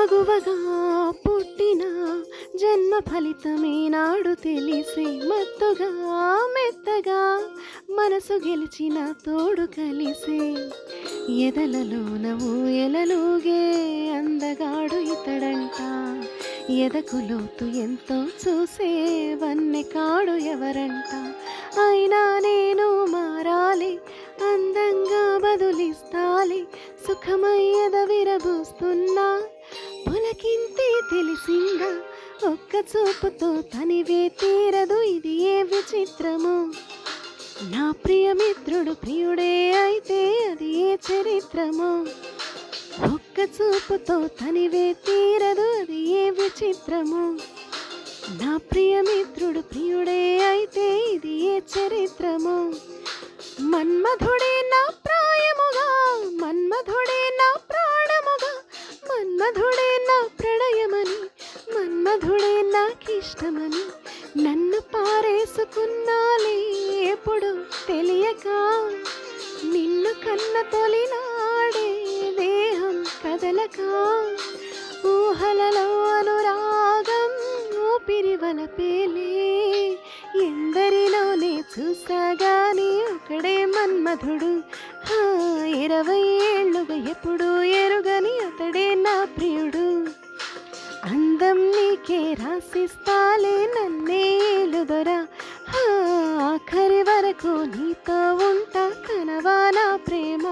మగువగా పుట్టిన జన్మ ఫలితమే నాడు తెలిసే మత్తుగా మెత్తగా మనసు గెలిచిన తోడు కలిసే ఎదలలోన ఊయలలుగే అందగాడు ఇతడంట ఎదకు లోతు ఎంతో చూసే వన్నె కాడు ఎవరంట అయినా నేను మారాలి అందంగా బదులిస్తాలి సుఖమయ్యద విరబూస్తున్నా పులకింతే తెలిసిందా ఒక్క చూపుతో తనివే తీరదు ఇది ఏ విచిత్రము నా ప్రియమిత్రుడు ప్రియుడే అయితే అది ఏ చరిత్రము ఒక్క చూపుతో తనివే తీరదు అది ఏ విచిత్రము నా ప్రియమిత్రుడు ప్రియుడే అయితే ఇది ఏ చరిత్రము మన్మధుడే నా ప్రాయముగా మన్మధుడే నా ప్రాణముగా మన్మధుడే నా ప్రణయమని మన్మధుడే నాకిష్టమని నన్ను పారేసుకున్నాలే ఎప్పుడు తెలియక నిన్ను కన్న తొలినాడే దేహం కదలక ఊహలలో అనురాగం ఊపిరి వలపేలే ఎందరిలోనే చూసాగాని ఒకడే మన్మధుడు 20 ఏళ్ళుగా ఎప్పుడు ఎరుగని అతడే నా ప్రియుడు అందం నీకే రాసిస్తాలే నన్నే ఏలుదొరా ఆఖరి వరకు నీతో ఉంటా కనవా నా ప్రేమ